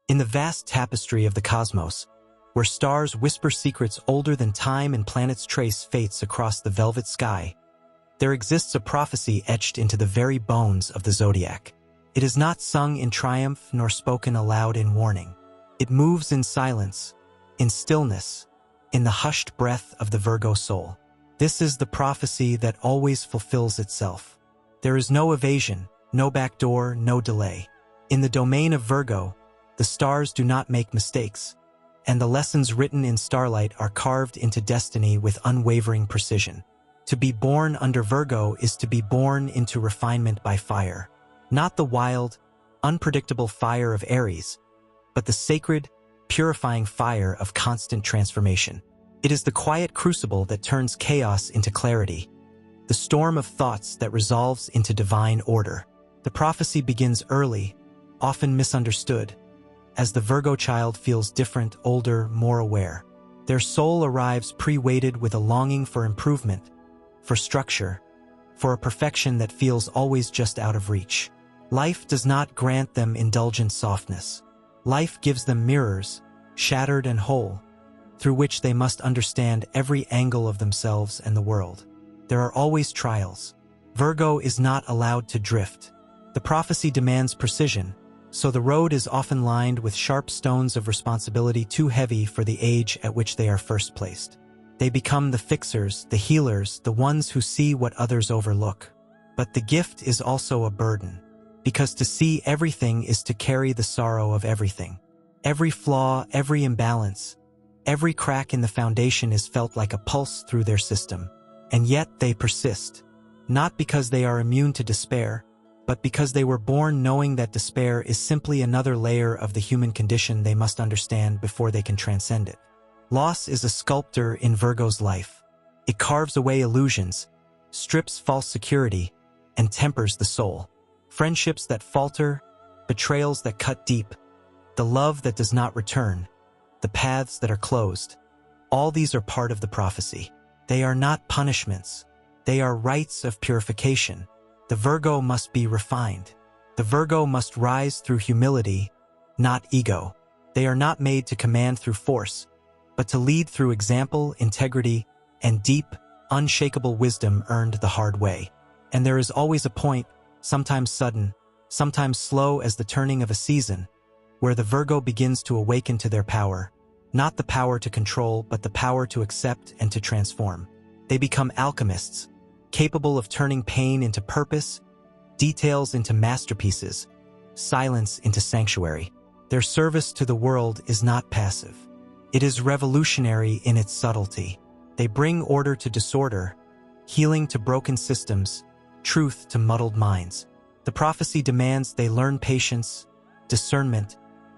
In the vast tapestry of the cosmos, where stars whisper secrets older than time and planets trace fates across the velvet sky, there exists a prophecy etched into the very bones of the Zodiac. It is not sung in triumph nor spoken aloud in warning. It moves in silence, in stillness, in the hushed breath of the Virgo soul. This is the prophecy that always fulfills itself. There is no evasion, no backdoor, no delay. In the domain of Virgo, the stars do not make mistakes, and the lessons written in starlight are carved into destiny with unwavering precision. To be born under Virgo is to be born into refinement by fire. Not the wild, unpredictable fire of Aries, but the sacred, purifying fire of constant transformation. It is the quiet crucible that turns chaos into clarity, the storm of thoughts that resolves into divine order. The prophecy begins early, often misunderstood, as the Virgo child feels different, older, more aware. Their soul arrives pre-weighted with a longing for improvement, for structure, for a perfection that feels always just out of reach. Life does not grant them indulgent softness. Life gives them mirrors, shattered and whole, through which they must understand every angle of themselves and the world. There are always trials. Virgo is not allowed to drift. The prophecy demands precision, so the road is often lined with sharp stones of responsibility too heavy for the age at which they are first placed. They become the fixers, the healers, the ones who see what others overlook. But the gift is also a burden, because to see everything is to carry the sorrow of everything. Every flaw, every imbalance, every crack in the foundation is felt like a pulse through their system. And yet they persist, not because they are immune to despair, but because they were born knowing that despair is simply another layer of the human condition they must understand before they can transcend it. Loss is a sculptor in Virgo's life. It carves away illusions, strips false security, and tempers the soul. Friendships that falter, betrayals that cut deep, the love that does not return, the paths that are closed. All these are part of the prophecy. They are not punishments. They are rites of purification. The Virgo must be refined. The Virgo must rise through humility, not ego. They are not made to command through force, but to lead through example, integrity, and deep, unshakable wisdom earned the hard way. And there is always a point, sometimes sudden, sometimes slow as the turning of a season, where the Virgo begins to awaken to their power, not the power to control, but the power to accept and to transform. They become alchemists, capable of turning pain into purpose, details into masterpieces, silence into sanctuary. Their service to the world is not passive. It is revolutionary in its subtlety. They bring order to disorder, healing to broken systems, truth to muddled minds. The prophecy demands they learn patience, discernment,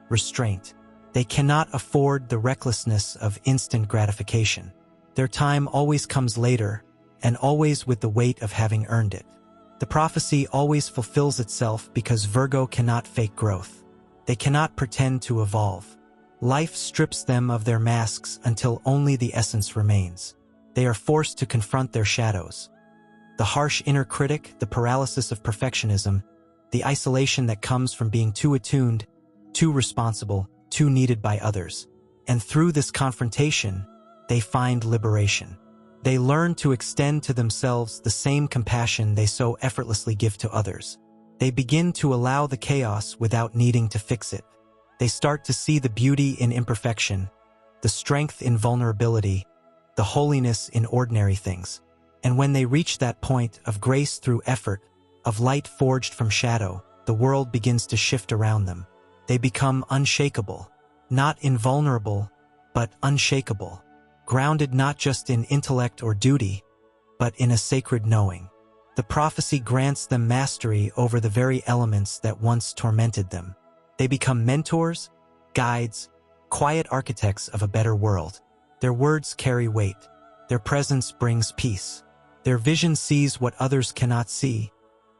restraint. They cannot afford the recklessness of instant gratification. Their time always comes later, and always with the weight of having earned it. The prophecy always fulfills itself because Virgo cannot fake growth. They cannot pretend to evolve. Life strips them of their masks until only the essence remains. They are forced to confront their shadows. The harsh inner critic, the paralysis of perfectionism, the isolation that comes from being too attuned, too responsible, too needed by others. And through this confrontation, they find liberation. They learn to extend to themselves the same compassion they so effortlessly give to others. They begin to allow the chaos without needing to fix it. They start to see the beauty in imperfection, the strength in vulnerability, the holiness in ordinary things. And when they reach that point of grace through effort, of light forged from shadow, the world begins to shift around them. They become unshakable, not invulnerable, but unshakable, grounded not just in intellect or duty, but in a sacred knowing. The prophecy grants them mastery over the very elements that once tormented them. They become mentors, guides, quiet architects of a better world. Their words carry weight. Their presence brings peace. Their vision sees what others cannot see,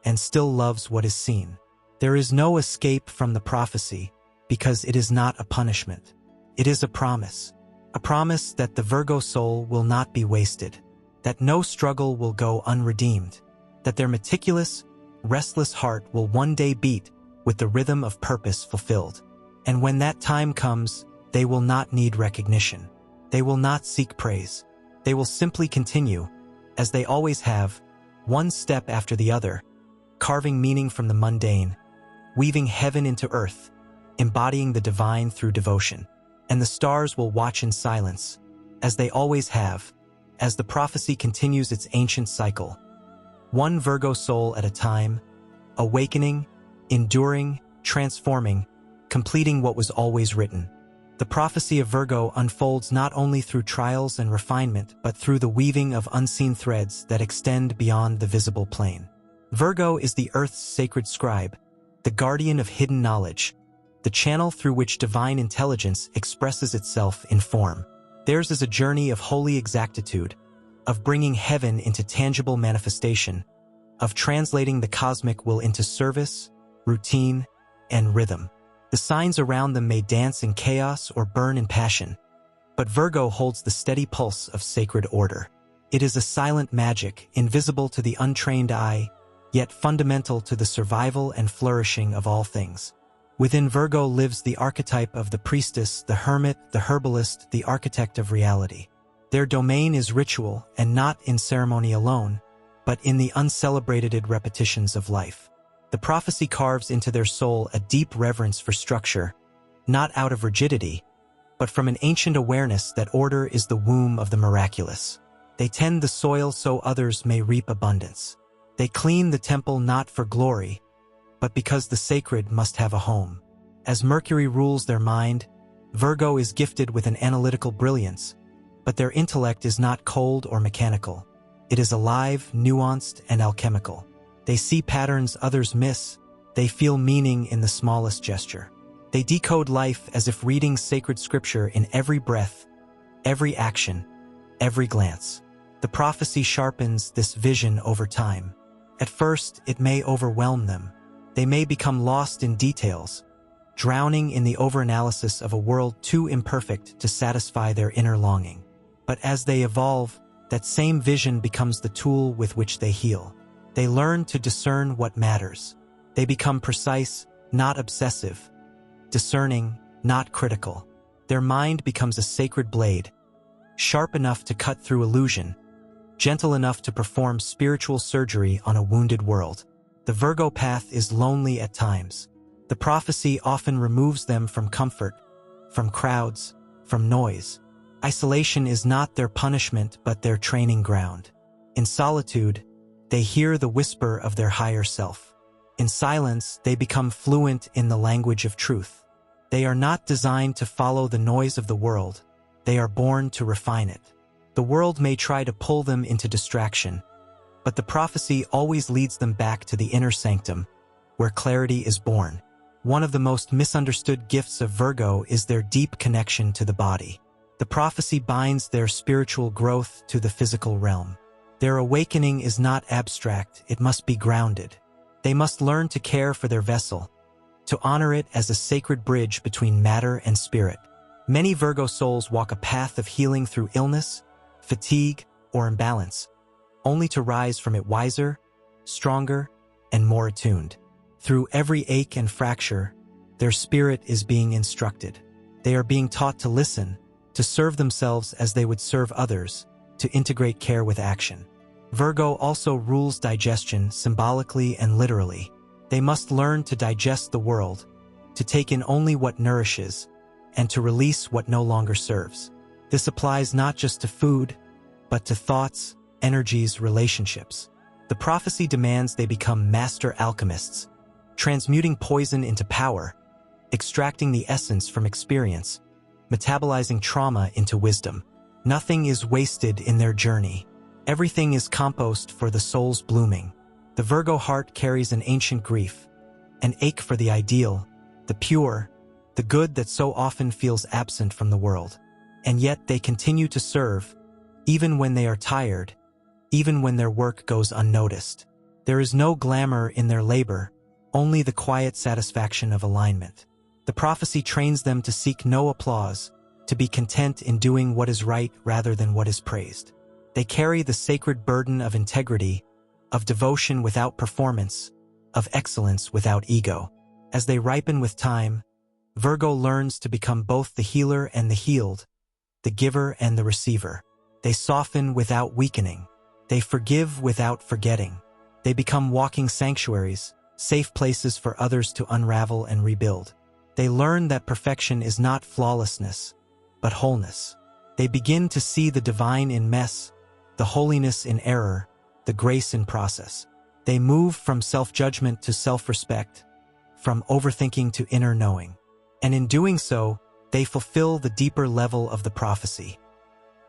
and still loves what is seen. There is no escape from the prophecy, because it is not a punishment. It is a promise that the Virgo soul will not be wasted, that no struggle will go unredeemed, that their meticulous, restless heart will one day beat with the rhythm of purpose fulfilled. And when that time comes, they will not need recognition. They will not seek praise. They will simply continue, as they always have, one step after the other, carving meaning from the mundane, weaving heaven into earth, embodying the divine through devotion. And the stars will watch in silence, as they always have, as the prophecy continues its ancient cycle. One Virgo soul at a time, awakening, enduring, transforming, completing what was always written. The prophecy of Virgo unfolds not only through trials and refinement, but through the weaving of unseen threads that extend beyond the visible plane. Virgo is the Earth's sacred scribe, the guardian of hidden knowledge, the channel through which divine intelligence expresses itself in form. Theirs is a journey of holy exactitude, of bringing heaven into tangible manifestation, of translating the cosmic will into service, routine, and rhythm. The signs around them may dance in chaos or burn in passion, but Virgo holds the steady pulse of sacred order. It is a silent magic, invisible to the untrained eye, yet fundamental to the survival and flourishing of all things. Within Virgo lives the archetype of the priestess, the hermit, the herbalist, the architect of reality. Their domain is ritual, and not in ceremony alone, but in the uncelebrated repetitions of life. The prophecy carves into their soul a deep reverence for structure, not out of rigidity, but from an ancient awareness that order is the womb of the miraculous. They tend the soil so others may reap abundance. They clean the temple not for glory, but because the sacred must have a home. As Mercury rules their mind, Virgo is gifted with an analytical brilliance, but their intellect is not cold or mechanical. It is alive, nuanced, and alchemical. They see patterns others miss. They feel meaning in the smallest gesture. They decode life as if reading sacred scripture in every breath, every action, every glance. The prophecy sharpens this vision over time. At first, it may overwhelm them. They may become lost in details, drowning in the overanalysis of a world too imperfect to satisfy their inner longing. But as they evolve, that same vision becomes the tool with which they heal. They learn to discern what matters. They become precise, not obsessive, discerning, not critical. Their mind becomes a sacred blade, sharp enough to cut through illusion, gentle enough to perform spiritual surgery on a wounded world. The Virgo path is lonely at times. The prophecy often removes them from comfort, from crowds, from noise. Isolation is not their punishment but their training ground. In solitude, they hear the whisper of their higher self. In silence, they become fluent in the language of truth. They are not designed to follow the noise of the world. They are born to refine it. The world may try to pull them into distraction, but the prophecy always leads them back to the inner sanctum, where clarity is born. One of the most misunderstood gifts of Virgo is their deep connection to the body. The prophecy binds their spiritual growth to the physical realm. Their awakening is not abstract, it must be grounded. They must learn to care for their vessel, to honor it as a sacred bridge between matter and spirit. Many Virgo souls walk a path of healing through illness, fatigue, or imbalance, only to rise from it wiser, stronger, and more attuned. Through every ache and fracture, their spirit is being instructed. They are being taught to listen, to serve themselves as they would serve others, to integrate care with action. Virgo also rules digestion symbolically and literally. They must learn to digest the world, to take in only what nourishes, and to release what no longer serves. This applies not just to food, but to thoughts, energies, relationships. The prophecy demands they become master alchemists, transmuting poison into power, extracting the essence from experience, metabolizing trauma into wisdom. Nothing is wasted in their journey. Everything is compost for the soul's blooming. The Virgo heart carries an ancient grief, an ache for the ideal, the pure, the good that so often feels absent from the world. And yet they continue to serve, even when they are tired, even when their work goes unnoticed. There is no glamour in their labor, only the quiet satisfaction of alignment. The prophecy trains them to seek no applause, to be content in doing what is right rather than what is praised. They carry the sacred burden of integrity, of devotion without performance, of excellence without ego. As they ripen with time, Virgo learns to become both the healer and the healed, the giver and the receiver. They soften without weakening. They forgive without forgetting. They become walking sanctuaries, safe places for others to unravel and rebuild. They learn that perfection is not flawlessness, but wholeness. They begin to see the divine in mess, the holiness in error, the grace in process. They move from self-judgment to self-respect, from overthinking to inner knowing. And in doing so, they fulfill the deeper level of the prophecy,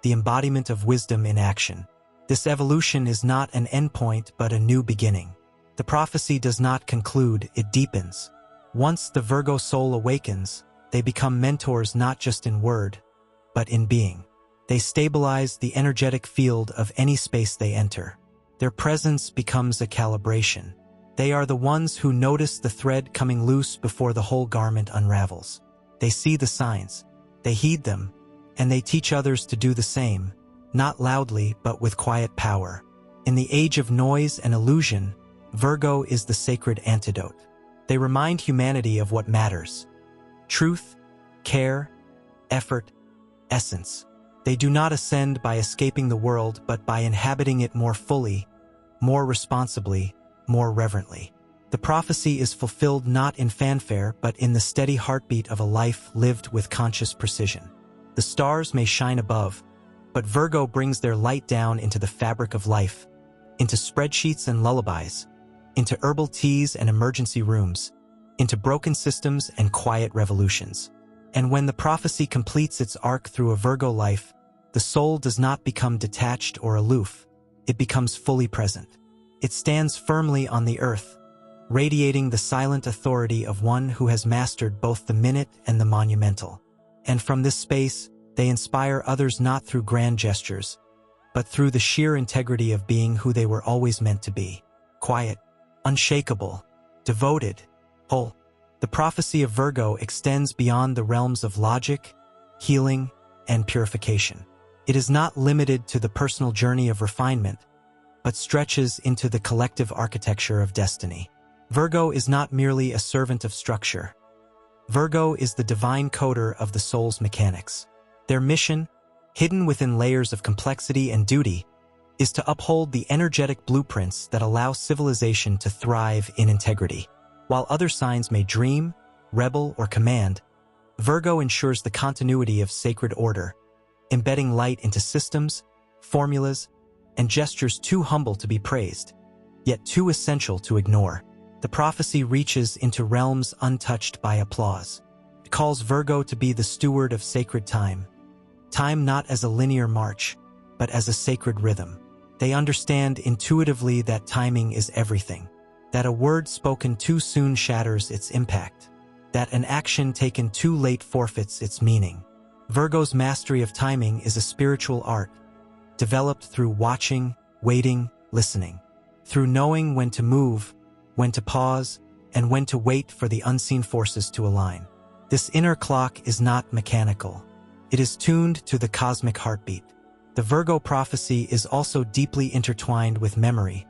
the embodiment of wisdom in action. This evolution is not an endpoint but a new beginning. The prophecy does not conclude, it deepens. Once the Virgo soul awakens, they become mentors not just in word, but in being. They stabilize the energetic field of any space they enter. Their presence becomes a calibration. They are the ones who notice the thread coming loose before the whole garment unravels. They see the signs, they heed them, and they teach others to do the same, not loudly but with quiet power. In the age of noise and illusion, Virgo is the sacred antidote. They remind humanity of what matters: truth, care, effort, essence. They do not ascend by escaping the world but by inhabiting it more fully, more responsibly, more reverently. The prophecy is fulfilled not in fanfare but in the steady heartbeat of a life lived with conscious precision. The stars may shine above, but Virgo brings their light down into the fabric of life, into spreadsheets and lullabies, into herbal teas and emergency rooms, into broken systems and quiet revolutions. And when the prophecy completes its arc through a Virgo life, the soul does not become detached or aloof. It becomes fully present. It stands firmly on the earth, radiating the silent authority of one who has mastered both the minute and the monumental. And from this space, they inspire others not through grand gestures, but through the sheer integrity of being who they were always meant to be: quiet, unshakable, devoted, whole. The prophecy of Virgo extends beyond the realms of logic, healing, and purification. It is not limited to the personal journey of refinement, but stretches into the collective architecture of destiny. Virgo is not merely a servant of structure. Virgo is the divine coder of the soul's mechanics. Their mission, hidden within layers of complexity and duty, is to uphold the energetic blueprints that allow civilization to thrive in integrity. While other signs may dream, rebel, or command, Virgo ensures the continuity of sacred order, embedding light into systems, formulas, and gestures too humble to be praised, yet too essential to ignore. The prophecy reaches into realms untouched by applause. It calls Virgo to be the steward of sacred time. Time not as a linear march, but as a sacred rhythm. They understand intuitively that timing is everything, that a word spoken too soon shatters its impact, that an action taken too late forfeits its meaning. Virgo's mastery of timing is a spiritual art, developed through watching, waiting, listening, through knowing when to move, when to pause, and when to wait for the unseen forces to align. This inner clock is not mechanical. It is tuned to the cosmic heartbeat. The Virgo prophecy is also deeply intertwined with memory,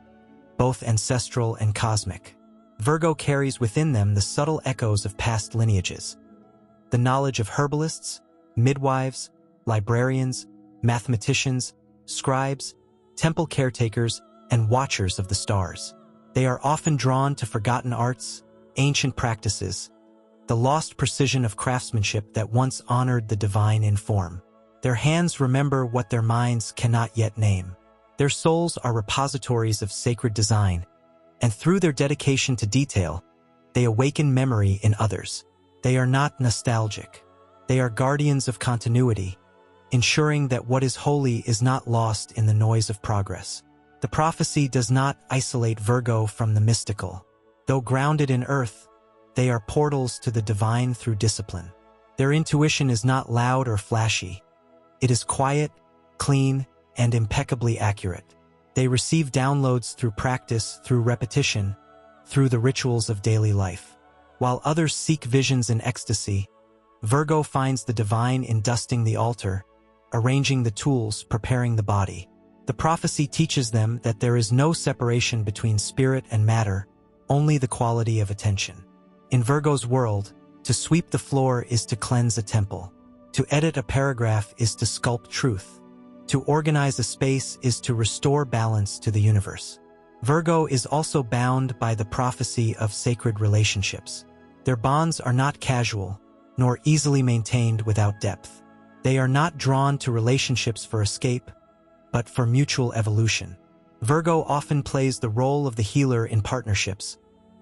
both ancestral and cosmic. Virgo carries within them the subtle echoes of past lineages, the knowledge of herbalists, midwives, librarians, mathematicians, scribes, temple caretakers, and watchers of the stars. They are often drawn to forgotten arts, ancient practices, the lost precision of craftsmanship that once honored the divine in form. Their hands remember what their minds cannot yet name. Their souls are repositories of sacred design, and through their dedication to detail, they awaken memory in others. They are not nostalgic. They are guardians of continuity, ensuring that what is holy is not lost in the noise of progress. The prophecy does not isolate Virgo from the mystical. Though grounded in earth, they are portals to the divine through discipline. Their intuition is not loud or flashy. It is quiet, clean, and impeccably accurate. They receive downloads through practice, through repetition, through the rituals of daily life. While others seek visions in ecstasy, Virgo finds the divine in dusting the altar, arranging the tools, preparing the body. The prophecy teaches them that there is no separation between spirit and matter, only the quality of attention. In Virgo's world, To sweep the floor is to cleanse a temple. To edit a paragraph is to sculpt truth. To organize a space is to restore balance to the universe. Virgo is also bound by the prophecy of sacred relationships. Their bonds are not casual, nor easily maintained without depth. They are not drawn to relationships for escape, but for mutual evolution. Virgo often plays the role of the healer in partnerships,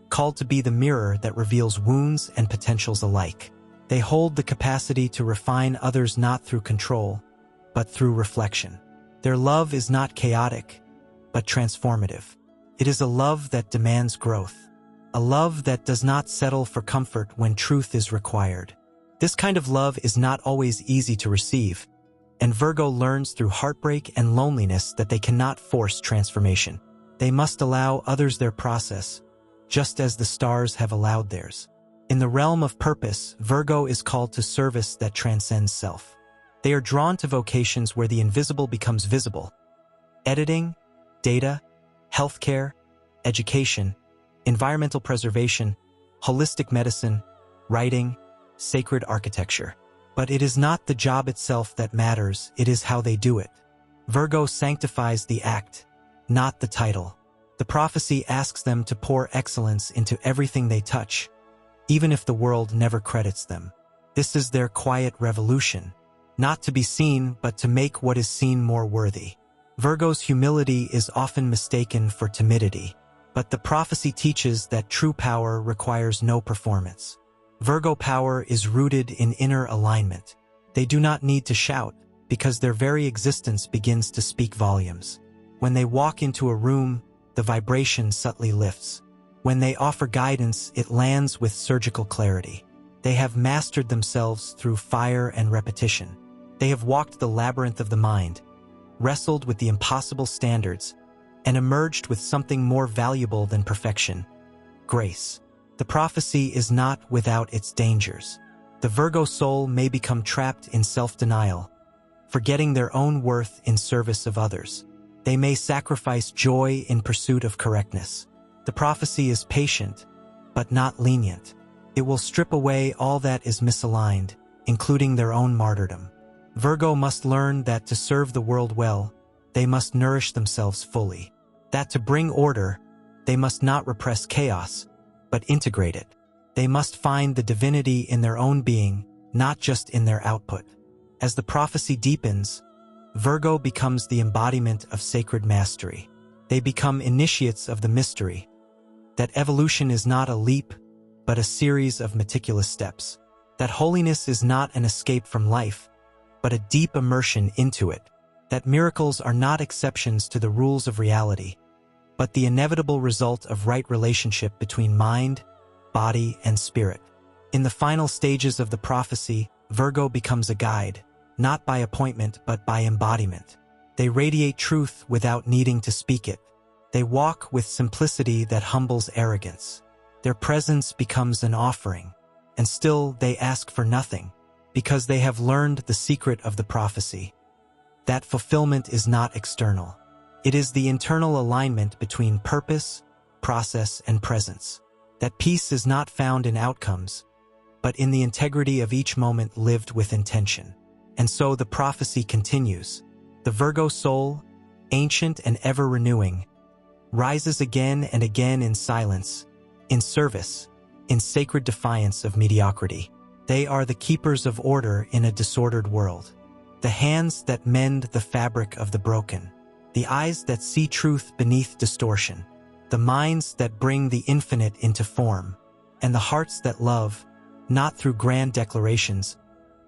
called to be the mirror that reveals wounds and potentials alike. They hold the capacity to refine others not through control, but through reflection. Their love is not chaotic, but transformative. It is a love that demands growth, a love that does not settle for comfort when truth is required. This kind of love is not always easy to receive, and Virgo learns through heartbreak and loneliness that they cannot force transformation. They must allow others their process, just as the stars have allowed theirs. In the realm of purpose, Virgo is called to service that transcends self. They are drawn to vocations where the invisible becomes visible. Editing, data, healthcare, education, environmental preservation, holistic medicine, writing, sacred architecture. But it is not the job itself that matters, it is how they do it. Virgo sanctifies the act, not the title. The prophecy asks them to pour excellence into everything they touch, even if the world never credits them. This is their quiet revolution, not to be seen but to make what is seen more worthy. Virgo's humility is often mistaken for timidity, but the prophecy teaches that true power requires no performance. Virgo power is rooted in inner alignment. They do not need to shout, because their very existence begins to speak volumes. When they walk into a room, the vibration subtly lifts. When they offer guidance, it lands with surgical clarity. They have mastered themselves through fire and repetition. They have walked the labyrinth of the mind, wrestled with the impossible standards, and emerged with something more valuable than perfection: grace. The prophecy is not without its dangers. The Virgo soul may become trapped in self-denial, forgetting their own worth in service of others. They may sacrifice joy in pursuit of correctness. The prophecy is patient, but not lenient. It will strip away all that is misaligned, including their own martyrdom. Virgo must learn that to serve the world well, they must nourish themselves fully. That to bring order, they must not repress chaos, but integrate it. They must find the divinity in their own being, not just in their output. As the prophecy deepens, Virgo becomes the embodiment of sacred mastery. They become initiates of the mystery, that evolution is not a leap, but a series of meticulous steps. That holiness is not an escape from life, but a deep immersion into it. That miracles are not exceptions to the rules of reality, but the inevitable result of right relationship between mind, body, and spirit. In the final stages of the prophecy, Virgo becomes a guide, not by appointment but by embodiment. They radiate truth without needing to speak it. They walk with simplicity that humbles arrogance. Their presence becomes an offering, and still they ask for nothing, because they have learned the secret of the prophecy. That fulfillment is not external. It is the internal alignment between purpose, process, and presence. That peace is not found in outcomes, but in the integrity of each moment lived with intention. And so the prophecy continues. The Virgo soul, ancient and ever-renewing, rises again and again in silence, in service, in sacred defiance of mediocrity. They are the keepers of order in a disordered world. The hands that mend the fabric of the broken. The eyes that see truth beneath distortion. The minds that bring the infinite into form. And the hearts that love, not through grand declarations,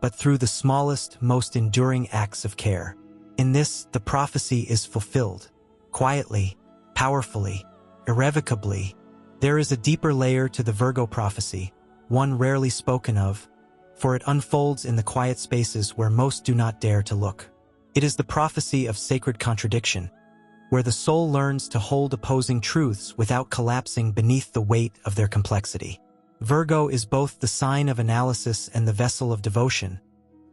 but through the smallest, most enduring acts of care. In this, the prophecy is fulfilled. Quietly, powerfully, irrevocably. There is a deeper layer to the Virgo prophecy, one rarely spoken of, for it unfolds in the quiet spaces where most do not dare to look. It is the prophecy of sacred contradiction, where the soul learns to hold opposing truths without collapsing beneath the weight of their complexity. Virgo is both the sign of analysis and the vessel of devotion,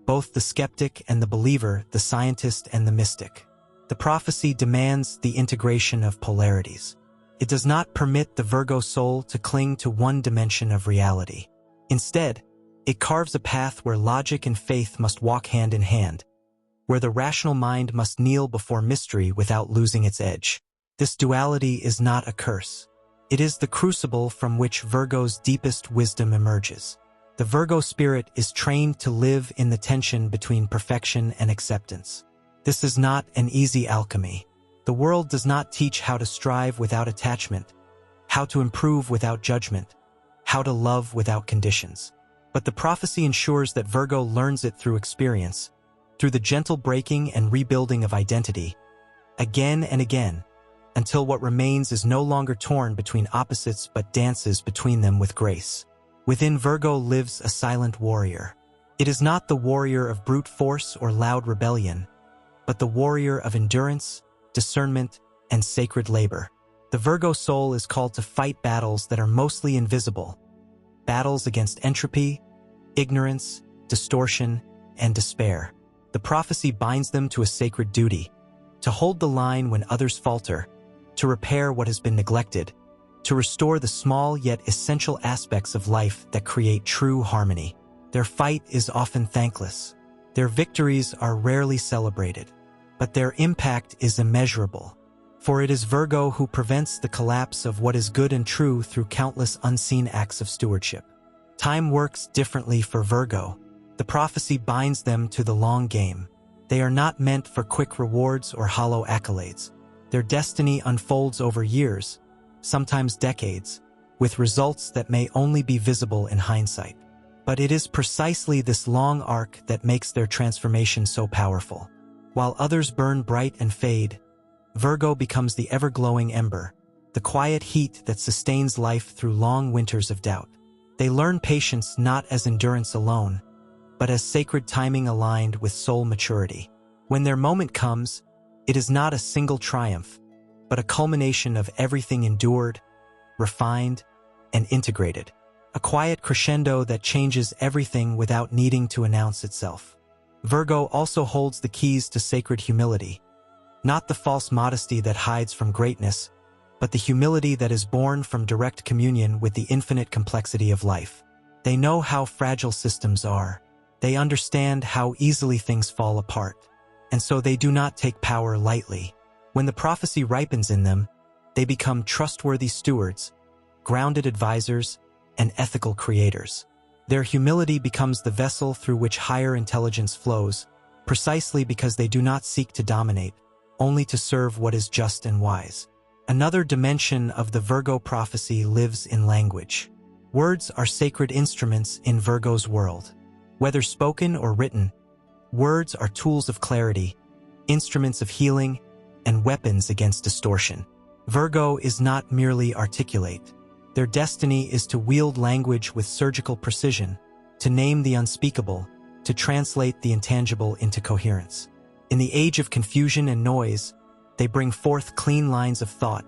both the skeptic and the believer, the scientist and the mystic. The prophecy demands the integration of polarities. It does not permit the Virgo soul to cling to one dimension of reality. Instead, It carves a path where logic and faith must walk hand in hand, where the rational mind must kneel before mystery without losing its edge. This duality is not a curse. It is the crucible from which Virgo's deepest wisdom emerges. The Virgo spirit is trained to live in the tension between perfection and acceptance. This is not an easy alchemy. The world does not teach how to strive without attachment, how to improve without judgment, how to love without conditions. But the prophecy ensures that Virgo learns it through experience, through the gentle breaking and rebuilding of identity, again and again, until what remains is no longer torn between opposites but dances between them with grace. Within Virgo lives a silent warrior. It is not the warrior of brute force or loud rebellion, but the warrior of endurance, discernment, and sacred labor. The Virgo soul is called to fight battles that are mostly invisible, battles against entropy, ignorance, distortion, and despair. The prophecy binds them to a sacred duty, to hold the line when others falter, to repair what has been neglected, to restore the small yet essential aspects of life that create true harmony. Their fight is often thankless. Their victories are rarely celebrated, but their impact is immeasurable. For it is Virgo who prevents the collapse of what is good and true through countless unseen acts of stewardship. Time works differently for Virgo. The prophecy binds them to the long game. They are not meant for quick rewards or hollow accolades. Their destiny unfolds over years, sometimes decades, with results that may only be visible in hindsight. But it is precisely this long arc that makes their transformation so powerful. While others burn bright and fade, Virgo becomes the ever-glowing ember, the quiet heat that sustains life through long winters of doubt. They learn patience not as endurance alone, but as sacred timing aligned with soul maturity. When their moment comes, it is not a single triumph, but a culmination of everything endured, refined, and integrated. A quiet crescendo that changes everything without needing to announce itself. Virgo also holds the keys to sacred humility, not the false modesty that hides from greatness, but the humility that is born from direct communion with the infinite complexity of life. They know how fragile systems are. They understand how easily things fall apart, and so they do not take power lightly. When the prophecy ripens in them, they become trustworthy stewards, grounded advisors, and ethical creators. Their humility becomes the vessel through which higher intelligence flows, precisely because they do not seek to dominate, only to serve what is just and wise. Another dimension of the Virgo prophecy lives in language. Words are sacred instruments in Virgo's world. Whether spoken or written, words are tools of clarity, instruments of healing, and weapons against distortion. Virgo is not merely articulate. Their destiny is to wield language with surgical precision, to name the unspeakable, to translate the intangible into coherence. In the age of confusion and noise, they bring forth clean lines of thought,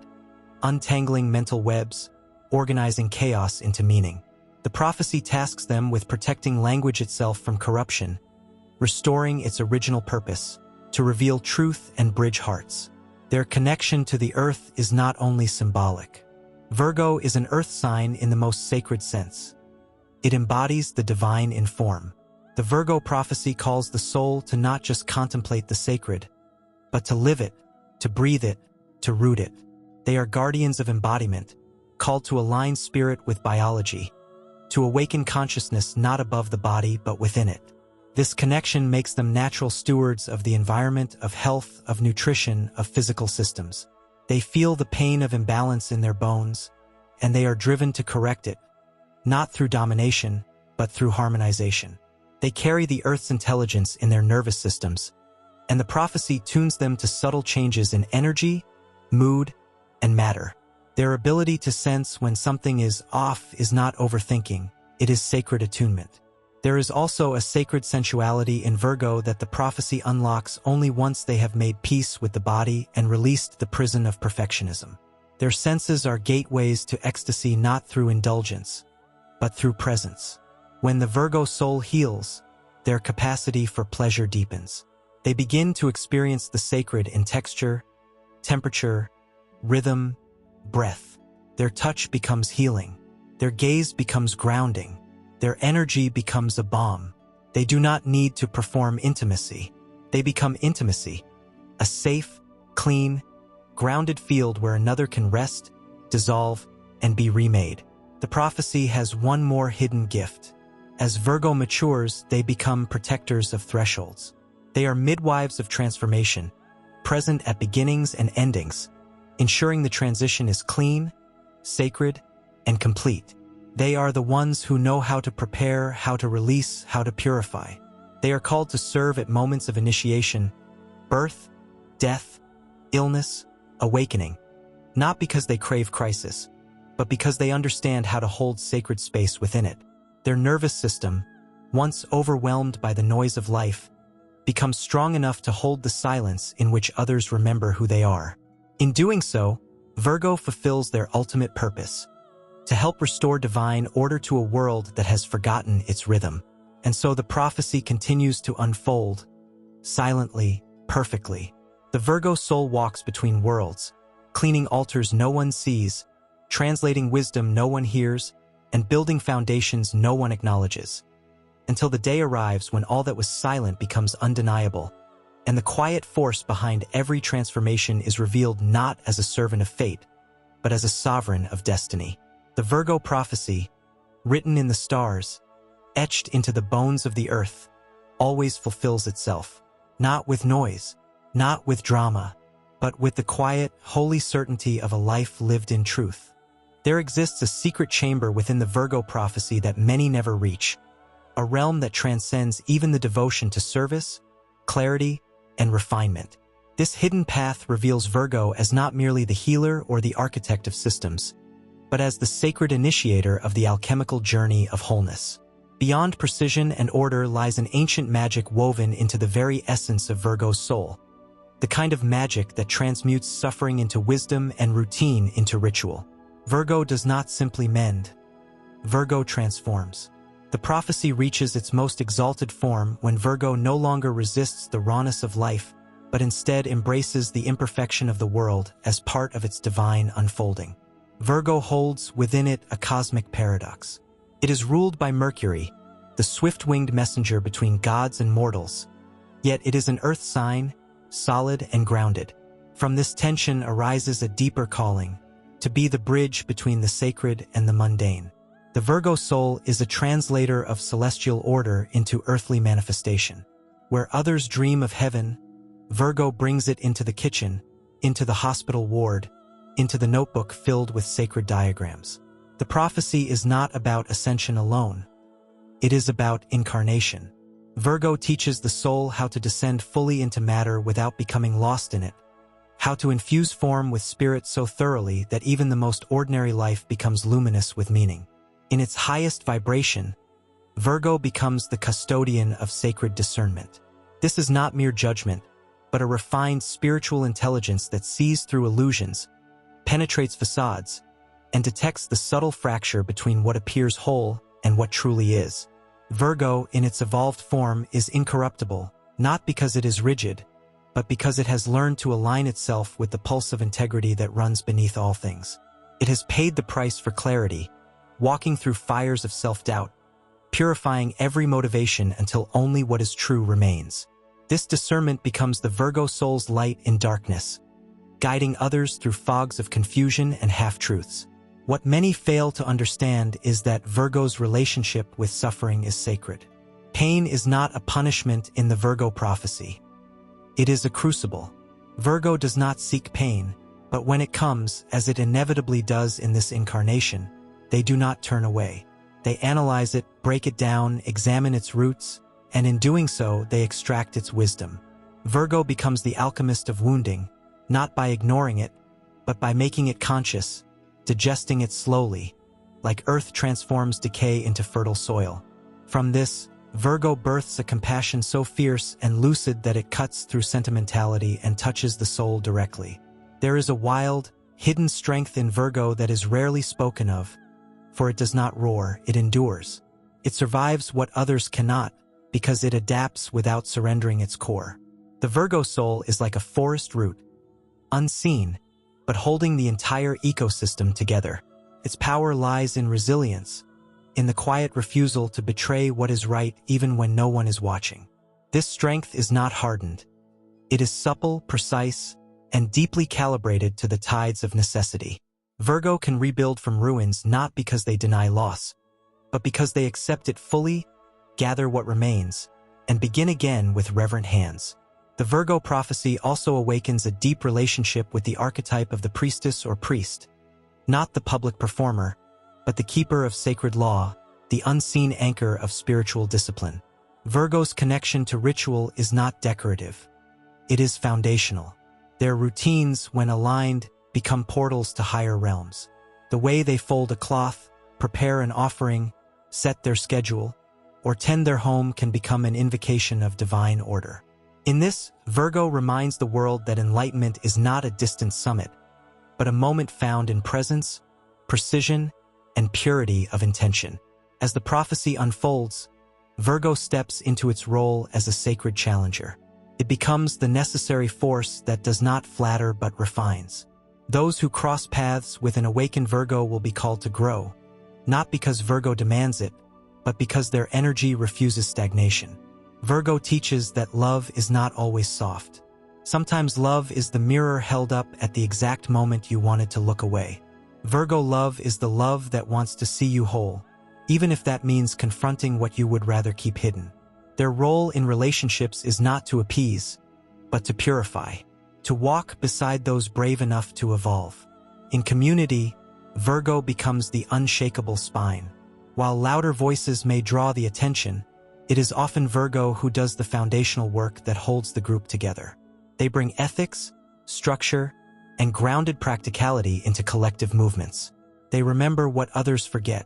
untangling mental webs, organizing chaos into meaning. The prophecy tasks them with protecting language itself from corruption, restoring its original purpose, to reveal truth and bridge hearts. Their connection to the earth is not only symbolic. Virgo is an earth sign in the most sacred sense. It embodies the divine in form. The Virgo prophecy calls the soul to not just contemplate the sacred, but to live it, to breathe it, to root it. They are guardians of embodiment, called to align spirit with biology, to awaken consciousness not above the body but within it. This connection makes them natural stewards of the environment, of health, of nutrition, of physical systems. They feel the pain of imbalance in their bones, and they are driven to correct it, not through domination, but through harmonization. They carry the Earth's intelligence in their nervous systems, and the prophecy tunes them to subtle changes in energy, mood, and matter. Their ability to sense when something is off is not overthinking, it is sacred attunement. There is also a sacred sensuality in Virgo that the prophecy unlocks only once they have made peace with the body and released the prison of perfectionism. Their senses are gateways to ecstasy not through indulgence, but through presence. When the Virgo soul heals, their capacity for pleasure deepens. They begin to experience the sacred in texture, temperature, rhythm, breath. Their touch becomes healing. Their gaze becomes grounding. Their energy becomes a balm. They do not need to perform intimacy. They become intimacy, a safe, clean, grounded field where another can rest, dissolve, and be remade. The prophecy has one more hidden gift. As Virgo matures, they become protectors of thresholds. They are midwives of transformation, present at beginnings and endings, ensuring the transition is clean, sacred, and complete. They are the ones who know how to prepare, how to release, how to purify. They are called to serve at moments of initiation, birth, death, illness, awakening, not because they crave crisis, but because they understand how to hold sacred space within it. Their nervous system, once overwhelmed by the noise of life, becomes strong enough to hold the silence in which others remember who they are. In doing so, Virgo fulfills their ultimate purpose, to help restore divine order to a world that has forgotten its rhythm. And so the prophecy continues to unfold, silently, perfectly. The Virgo soul walks between worlds, cleaning altars no one sees, translating wisdom no one hears, and building foundations no one acknowledges, until the day arrives when all that was silent becomes undeniable, and the quiet force behind every transformation is revealed not as a servant of fate, but as a sovereign of destiny. The Virgo prophecy, written in the stars, etched into the bones of the earth, always fulfills itself, not with noise, not with drama, but with the quiet, holy certainty of a life lived in truth. There exists a secret chamber within the Virgo prophecy that many never reach, a realm that transcends even the devotion to service, clarity, and refinement. This hidden path reveals Virgo as not merely the healer or the architect of systems, but as the sacred initiator of the alchemical journey of wholeness. Beyond precision and order lies an ancient magic woven into the very essence of Virgo's soul, the kind of magic that transmutes suffering into wisdom and routine into ritual. Virgo does not simply mend. Virgo transforms. The prophecy reaches its most exalted form when Virgo no longer resists the rawness of life, but instead embraces the imperfection of the world as part of its divine unfolding. Virgo holds within it a cosmic paradox. It is ruled by Mercury, the swift-winged messenger between gods and mortals, yet it is an earth sign, solid and grounded. From this tension arises a deeper calling, to be the bridge between the sacred and the mundane. The Virgo soul is a translator of celestial order into earthly manifestation. Where others dream of heaven, Virgo brings it into the kitchen, into the hospital ward, into the notebook filled with sacred diagrams. The prophecy is not about ascension alone. It is about incarnation. Virgo teaches the soul how to descend fully into matter without becoming lost in it, how to infuse form with spirit so thoroughly that even the most ordinary life becomes luminous with meaning. In its highest vibration, Virgo becomes the custodian of sacred discernment. This is not mere judgment, but a refined spiritual intelligence that sees through illusions, penetrates facades, and detects the subtle fracture between what appears whole and what truly is. Virgo, in its evolved form, is incorruptible, not because it is rigid, but because it has learned to align itself with the pulse of integrity that runs beneath all things. It has paid the price for clarity, walking through fires of self-doubt, purifying every motivation until only what is true remains. This discernment becomes the Virgo soul's light in darkness, guiding others through fogs of confusion and half-truths. What many fail to understand is that Virgo's relationship with suffering is sacred. Pain is not a punishment in the Virgo prophecy. It is a crucible. Virgo does not seek pain, but when it comes, as it inevitably does in this incarnation, they do not turn away. They analyze it, break it down, examine its roots, and in doing so, they extract its wisdom. Virgo becomes the alchemist of wounding, not by ignoring it, but by making it conscious, digesting it slowly, like earth transforms decay into fertile soil. From this, Virgo births a compassion so fierce and lucid that it cuts through sentimentality and touches the soul directly. There is a wild, hidden strength in Virgo that is rarely spoken of, for it does not roar, it endures. It survives what others cannot, because it adapts without surrendering its core. The Virgo soul is like a forest root, unseen, but holding the entire ecosystem together. Its power lies in resilience, in the quiet refusal to betray what is right even when no one is watching. This strength is not hardened. It is supple, precise, and deeply calibrated to the tides of necessity. Virgo can rebuild from ruins not because they deny loss, but because they accept it fully, gather what remains, and begin again with reverent hands. The Virgo prophecy also awakens a deep relationship with the archetype of the priestess or priest, not the public performer, but the keeper of sacred law, the unseen anchor of spiritual discipline. Virgo's connection to ritual is not decorative. It is foundational. Their routines, when aligned, become portals to higher realms. The way they fold a cloth, prepare an offering, set their schedule, or tend their home can become an invocation of divine order. In this, Virgo reminds the world that enlightenment is not a distant summit, but a moment found in presence, precision, and purity of intention. As the prophecy unfolds, Virgo steps into its role as a sacred challenger. It becomes the necessary force that does not flatter but refines. Those who cross paths with an awakened Virgo will be called to grow, not because Virgo demands it, but because their energy refuses stagnation. Virgo teaches that love is not always soft. Sometimes love is the mirror held up at the exact moment you wanted to look away. Virgo love is the love that wants to see you whole, even if that means confronting what you would rather keep hidden. Their role in relationships is not to appease, but to purify, to walk beside those brave enough to evolve. In community, Virgo becomes the unshakable spine. While louder voices may draw the attention, it is often Virgo who does the foundational work that holds the group together. They bring ethics, structure, and grounded practicality into collective movements. They remember what others forget,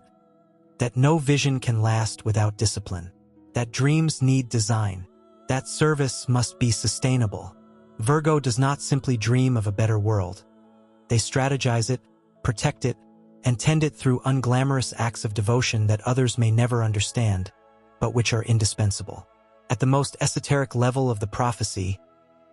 that no vision can last without discipline, that dreams need design, that service must be sustainable. Virgo does not simply dream of a better world. They strategize it, protect it, and tend it through unglamorous acts of devotion that others may never understand, but which are indispensable. At the most esoteric level of the prophecy,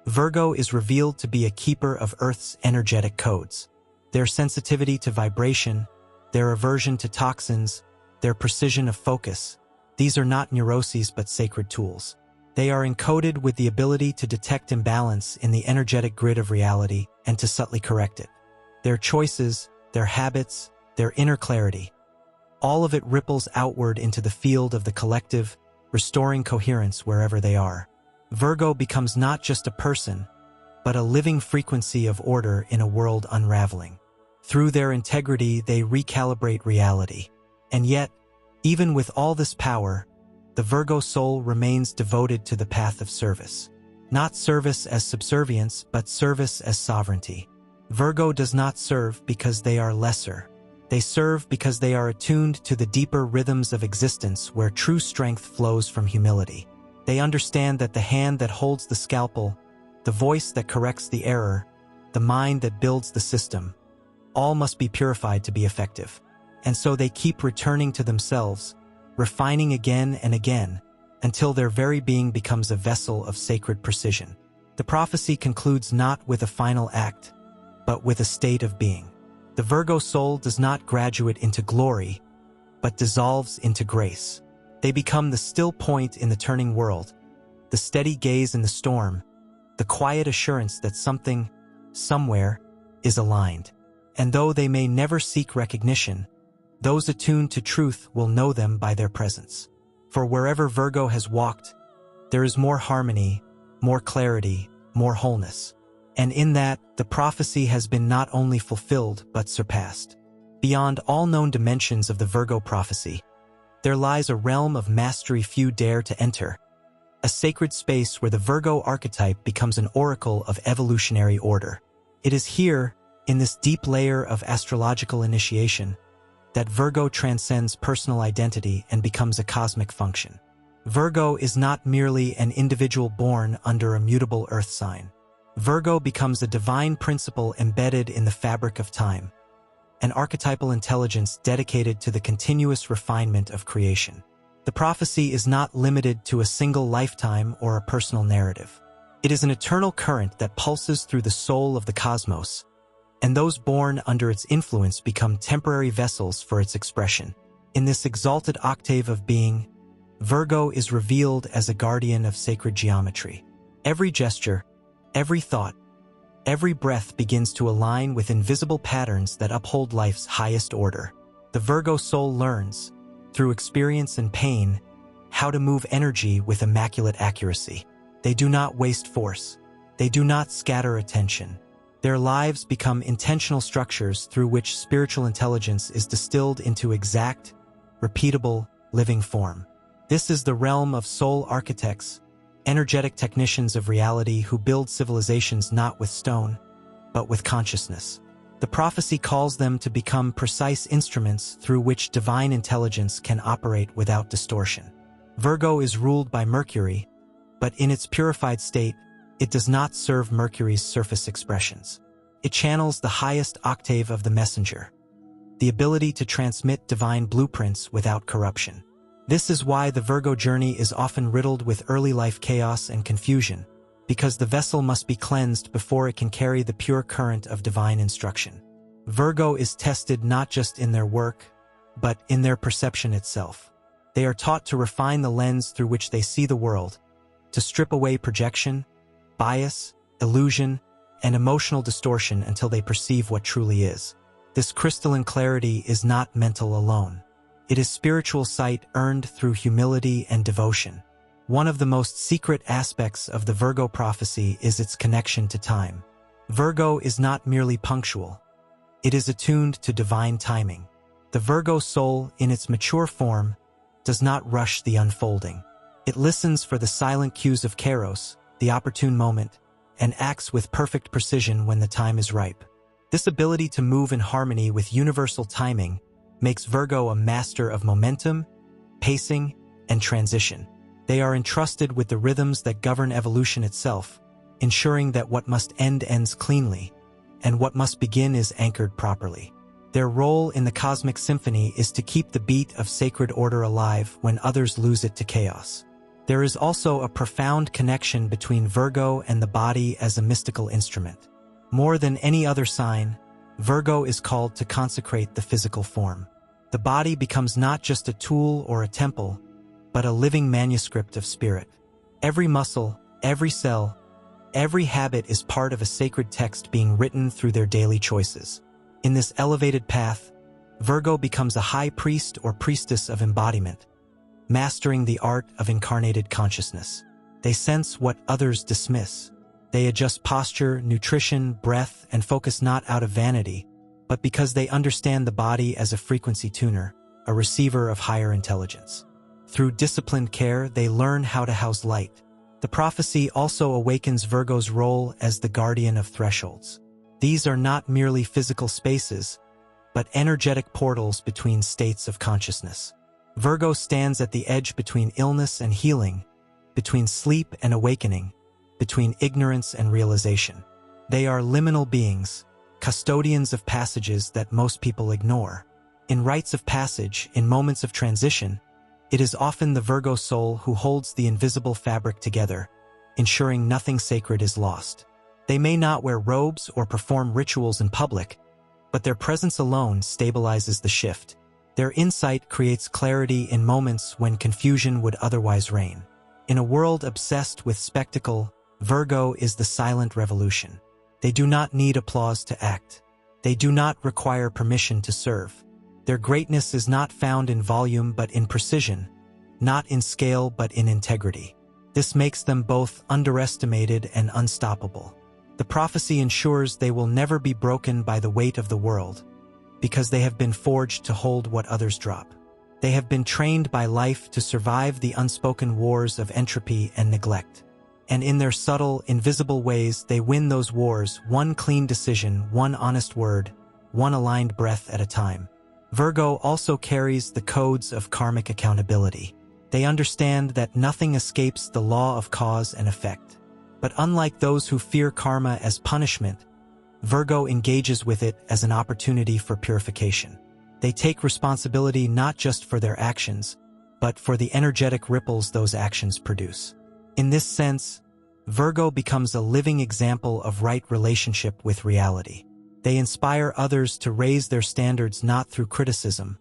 Virgo is revealed to be a keeper of Earth's energetic codes. Their sensitivity to vibration, their aversion to toxins, their precision of focus, these are not neuroses but sacred tools. They are encoded with the ability to detect imbalance in the energetic grid of reality and to subtly correct it. Their choices, their habits, their inner clarity, all of it ripples outward into the field of the collective, restoring coherence wherever they are. Virgo becomes not just a person, but a living frequency of order in a world unraveling. Through their integrity, they recalibrate reality. And yet, even with all this power, the Virgo soul remains devoted to the path of service. Not service as subservience, but service as sovereignty. Virgo does not serve because they are lesser. They serve because they are attuned to the deeper rhythms of existence where true strength flows from humility. They understand that the hand that holds the scalpel, the voice that corrects the error, the mind that builds the system, all must be purified to be effective. And so they keep returning to themselves, refining again and again, until their very being becomes a vessel of sacred precision. The prophecy concludes not with a final act, but with a state of being. The Virgo soul does not graduate into glory, but dissolves into grace. They become the still point in the turning world, the steady gaze in the storm, the quiet assurance that something, somewhere, is aligned. And though they may never seek recognition, those attuned to truth will know them by their presence. For wherever Virgo has walked, there is more harmony, more clarity, more wholeness. And in that, the prophecy has been not only fulfilled but surpassed. Beyond all known dimensions of the Virgo prophecy, there lies a realm of mastery few dare to enter, a sacred space where the Virgo archetype becomes an oracle of evolutionary order. It is here, in this deep layer of astrological initiation, that Virgo transcends personal identity and becomes a cosmic function. Virgo is not merely an individual born under a mutable earth sign. Virgo becomes a divine principle embedded in the fabric of time, an archetypal intelligence dedicated to the continuous refinement of creation. The prophecy is not limited to a single lifetime or a personal narrative. It is an eternal current that pulses through the soul of the cosmos, and those born under its influence become temporary vessels for its expression. In this exalted octave of being, Virgo is revealed as a guardian of sacred geometry. Every gesture, every thought, every breath begins to align with invisible patterns that uphold life's highest order. The Virgo soul learns, through experience and pain, how to move energy with immaculate accuracy. They do not waste force. They do not scatter attention. Their lives become intentional structures through which spiritual intelligence is distilled into exact, repeatable, living form. This is the realm of soul architects, energetic technicians of reality who build civilizations not with stone, but with consciousness. The prophecy calls them to become precise instruments through which divine intelligence can operate without distortion. Virgo is ruled by Mercury, but in its purified state, it does not serve Mercury's surface expressions. It channels the highest octave of the messenger, the ability to transmit divine blueprints without corruption. This is why the Virgo journey is often riddled with early life chaos and confusion, because the vessel must be cleansed before it can carry the pure current of divine instruction. Virgo is tested not just in their work, but in their perception itself. They are taught to refine the lens through which they see the world, to strip away projection, bias, illusion, and emotional distortion until they perceive what truly is. This crystalline clarity is not mental alone. It is spiritual sight earned through humility and devotion. One of the most secret aspects of the Virgo prophecy is its connection to time. Virgo is not merely punctual. It is attuned to divine timing. The Virgo soul, in its mature form, does not rush the unfolding. It listens for the silent cues of Kairos, the opportune moment, and acts with perfect precision when the time is ripe. This ability to move in harmony with universal timing makes Virgo a master of momentum, pacing, and transition. They are entrusted with the rhythms that govern evolution itself, ensuring that what must end ends cleanly, and what must begin is anchored properly. Their role in the cosmic symphony is to keep the beat of sacred order alive when others lose it to chaos. There is also a profound connection between Virgo and the body as a mystical instrument. More than any other sign, Virgo is called to consecrate the physical form. The body becomes not just a tool or a temple, but a living manuscript of spirit. Every muscle, every cell, every habit is part of a sacred text being written through their daily choices. In this elevated path, Virgo becomes a high priest or priestess of embodiment, mastering the art of incarnated consciousness. They sense what others dismiss. They adjust posture, nutrition, breath, and focus not out of vanity, but because they understand the body as a frequency tuner, a receiver of higher intelligence. Through disciplined care, they learn how to house light. The prophecy also awakens Virgo's role as the guardian of thresholds. These are not merely physical spaces, but energetic portals between states of consciousness. Virgo stands at the edge between illness and healing, between sleep and awakening, between ignorance and realization. They are liminal beings, custodians of passages that most people ignore. In rites of passage, in moments of transition, it is often the Virgo soul who holds the invisible fabric together, ensuring nothing sacred is lost. They may not wear robes or perform rituals in public, but their presence alone stabilizes the shift. Their insight creates clarity in moments when confusion would otherwise reign. In a world obsessed with spectacle, Virgo is the silent revolution. They do not need applause to act. They do not require permission to serve. Their greatness is not found in volume but in precision, not in scale but in integrity. This makes them both underestimated and unstoppable. The prophecy ensures they will never be broken by the weight of the world, because they have been forged to hold what others drop. They have been trained by life to survive the unspoken wars of entropy and neglect. And in their subtle, invisible ways, they win those wars, one clean decision, one honest word, one aligned breath at a time. Virgo also carries the codes of karmic accountability. They understand that nothing escapes the law of cause and effect. But unlike those who fear karma as punishment, Virgo engages with it as an opportunity for purification. They take responsibility not just for their actions, but for the energetic ripples those actions produce. In this sense, Virgo becomes a living example of right relationship with reality. They inspire others to raise their standards not through criticism,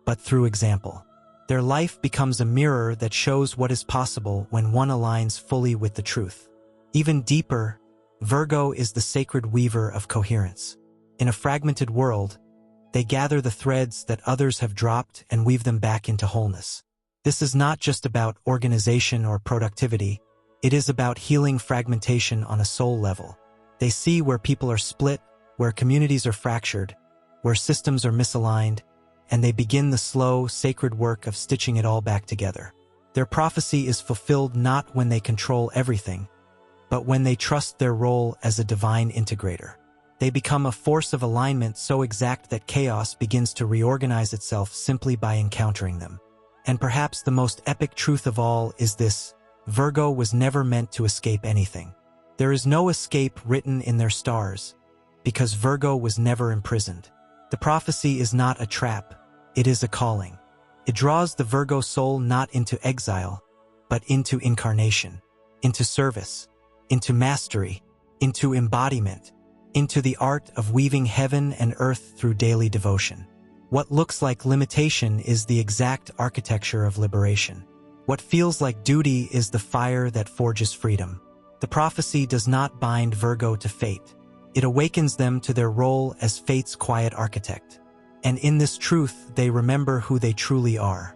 but through example. Their life becomes a mirror that shows what is possible when one aligns fully with the truth. Even deeper, Virgo is the sacred weaver of coherence. In a fragmented world, they gather the threads that others have dropped and weave them back into wholeness. This is not just about organization or productivity, it is about healing fragmentation on a soul level. They see where people are split, where communities are fractured, where systems are misaligned, and they begin the slow, sacred work of stitching it all back together. Their prophecy is fulfilled not when they control everything, but when they trust their role as a divine integrator. They become a force of alignment so exact that chaos begins to reorganize itself simply by encountering them. And perhaps the most epic truth of all is this: Virgo was never meant to escape anything. There is no escape written in their stars, because Virgo was never imprisoned. The prophecy is not a trap, it is a calling. It draws the Virgo soul not into exile, but into incarnation, into service, into mastery, into embodiment, into the art of weaving heaven and earth through daily devotion. What looks like limitation is the exact architecture of liberation. What feels like duty is the fire that forges freedom. The prophecy does not bind Virgo to fate. It awakens them to their role as fate's quiet architect. And in this truth, they remember who they truly are.